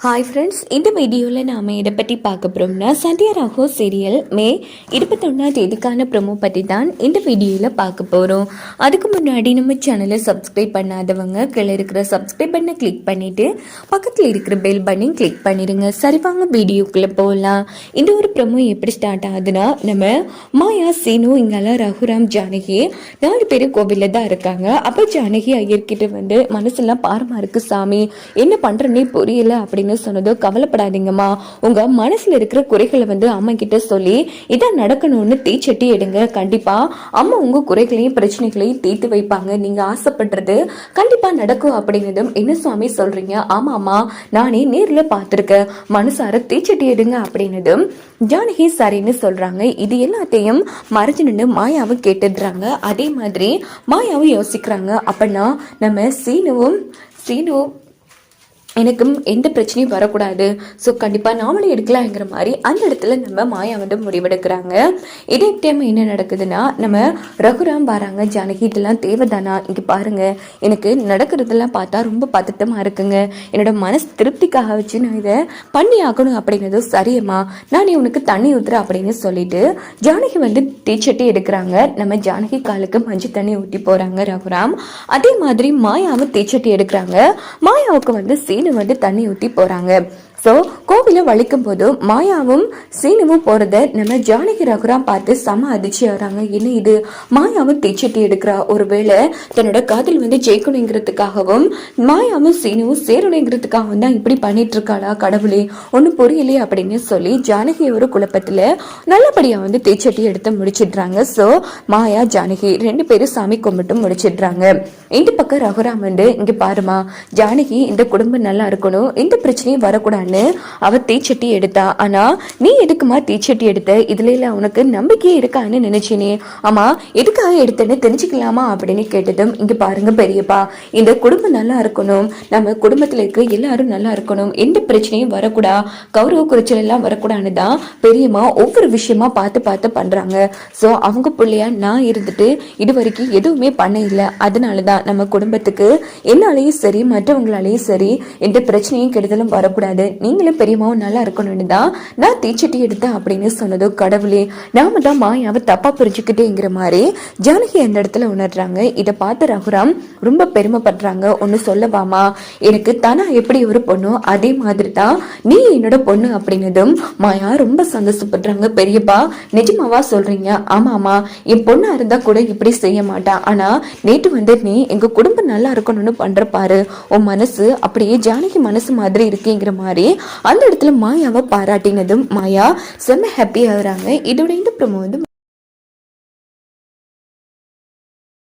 Hi friends, இந்த வீடியோவில் நாம் இதை பற்றி பார்க்க போகிறோம்னா சந்தியா ராகோ சீரியல் மே 21 ப்ரோமோ பற்றி தான் இந்த வீடியோவில் பார்க்க போகிறோம். அதுக்கு முன்னாடி நம்ம சேனலை சப்ஸ்கிரைப் பண்ணாதவங்க கீழே இருக்கிற சப்ஸ்கிரைப் பண்ணை கிளிக் பண்ணிவிட்டு பக்கத்தில் இருக்கிற பெல் பண்ணி கிளிக் பண்ணிடுங்க. சரி வாங்க வீடியோக்குள்ளே போகலாம். இந்த ஒரு ப்ரோமோ எப்படி ஸ்டார்ட் ஆகுதுன்னா, நம்ம மாயா, சீனு, இங்கெல்லாம் ரகுராம், ஜானகி 4 பேர் கோவிலில் தான் இருக்காங்க. அப்போ ஜானகி ஐயர்கிட்ட வந்து மனசெல்லாம் பாரமாக இருக்குது சாமி, என்ன பண்ணுறேன்னே புரியல அப்படின்னு சொன்னதோ, கவலைப்படாதீங்கம்மா, உங்க மனசுல இருக்கிற குறைகளை வந்து அம்மா கிட்ட சொல்லி இதான் நடக்கணும்னு தீச்சட்டி எடுங்க. கண்டிப்பா அம்மா உங்க குறைகளையும் பிரச்சனைகளையும் தீர்த்து வைப்பாங்க. நீங்க ஆசைப்படுறது கண்டிப்பா நடக்கும் அப்படின்னதும், என்ன சுவாமி சொல்றீங்க? ஆமாமா, நானே நேர்ல பார்த்திருக்கேன், மனசார தீச்சட்டி எடுங்க அப்படின்னதும் ஜானகி சரின்னு சொல்றாங்க. இது எல்லாத்தையும் மறைஞ்சு நின்று மாயாவும் கேட்டுடுறாங்க. அதே மாதிரி மாயாவும் யோசிக்கிறாங்க, அப்படின்னா நம்ம சீனுவும் எனக்கும் எந்த பிரச்சனையும் வரக்கூடாது, ஸோ கண்டிப்பாக நாமளே எடுக்கலாங்கிற மாதிரி அந்த இடத்துல நம்ம மாயா வந்து முடிவெடுக்கிறாங்க. இதே டைம் என்ன நடக்குதுன்னா, நம்ம ரகுராம் வராங்க. ஜானகி, இதெல்லாம் தேவைதானா? இங்கே பாருங்க, எனக்கு நடக்கிறதெல்லாம் பார்த்தா ரொம்ப பதட்டமாக இருக்குங்க. என்னோட மனசு திருப்திக்காக வச்சு நான் இதை பண்ணி ஆகணும் அப்படிங்கிறது சரியம்மா, நானே உனக்கு தண்ணி ஊற்றுறேன் அப்படின்னு சொல்லிட்டு ஜானகி வந்து தீச்சட்டி எடுக்கிறாங்க. நம்ம ஜானகி காலுக்கு மஞ்சள் தண்ணி ஊற்றி போகிறாங்க ரகுராம். அதே மாதிரி மாயாவும் தீச்சட்டி எடுக்கிறாங்க. மாயாவுக்கு வந்து வந்து தண்ணி ஊற்றி போறாங்க. ஸோ கோவில வலிக்கும் போது மாயாவும் சீனுவும் போறத நம்ம ஜானகி ரகுராம் பார்த்து செம அதிர்ச்சி ஆகிறாங்க. என்ன இது, மாயாவும் தீச்சட்டி எடுக்கிறா, ஒருவேளை தன்னோட காதல் வந்து ஜெயிக்கணுங்கிறதுக்காகவும் மாயாவும் சீனுவும் சேரணுங்கிறதுக்காகவும் தான் இப்படி பண்ணிட்டு இருக்காளா? கடவுளே, ஒன்றும் புரியலையே அப்படின்னு சொல்லி ஜானகி ஒரு குழப்பத்தில் நல்லபடியா வந்து தீச்சட்டி எடுத்து முடிச்சிடுறாங்க. ஸோ மாயா, ஜானகி 2 பேரும் சாமி கும்பிட்டு முடிச்சிடுறாங்க. இந்த பக்கம் ரகுராம் வந்து, இங்க பாருமா ஜானகி, இந்த குடும்பம் நல்லா இருக்கணும், எந்த பிரச்சனையும் வரக்கூடாது, அவ தீச்சட்டி எடுத்தா. ஆனா நீ எதுக்குமா தீச்சட்டி எடுத்த? இதுல இல்ல உனக்கு நம்பிக்கையே இருக்கான்னு நினைச்சேனே. ஆமா, எதுக்காக எடுத்தேன்னு தெரிஞ்சுக்கலாமா அப்படின்னு கேட்டதும், இங்க பாருங்க பெரியப்பா, இந்த குடும்பம் நல்லா இருக்கணும், நம்ம குடும்பத்துல இருக்க எல்லாரும் நல்லா இருக்கணும், எந்த பிரச்சனையும் வரக்கூடா, கௌரவ குறைச்சல் எல்லாம் வரக்கூடாதுன்னு தான் பெரியம்மா ஒவ்வொரு விஷயமா பார்த்து பண்றாங்க. சோ அவங்க பிள்ளையா நான் இருந்துட்டு இது வரைக்கும் எதுவுமே பண்ண இல்லை. அதனாலதான் நம்ம குடும்பத்துக்கு என்னாலையும் சரி மற்றவங்களாலையும் சரி எந்த பிரச்சனையும் கெடுதலும் வரக்கூடாது, நீங்களும் பெரியமாவும் நல்லா இருக்கணும்னு தான் நான் தீச்சட்டி எடுத்தேன் அப்படின்னு சொன்னதோ, கடவுளே, நாம தான் மாயாவை தப்பா புரிஞ்சுக்கிட்டேங்கிற மாதிரி ஜானகி அந்த இடத்துல உணர்றாங்க. இதை பார்த்து ரகுராம் ரொம்ப பெருமைப்படுறாங்க. ஒன்னு சொல்லவாமா, எனக்கு தானா எப்படி ஒரு பொண்ணோ அதே மாதிரி தான் நீ என்னோட பொண்ணு அப்படின்னதும் மாயா ரொம்ப சந்தோஷப்படுறாங்க. பெரியப்பா, நிஜமாவா சொல்றீங்க? ஆமாமா, என் பொண்ணா இருந்தா கூட இப்படி செய்ய மாட்டான், ஆனா நேற்று வந்து நீ எங்க குடும்பம் நல்லா இருக்கணும்னு பண்ற பாரு, உன் மனசு அப்படியே ஜானகி மனசு மாதிரி இருக்கேங்கிற மாதிரி அந்த இடத்துல மாயாவை பாராட்டினதும் மாயா செம்ம ஹாப்பி ஆகுறாங்க. இதோட இந்த ப்ரோமோ வந்து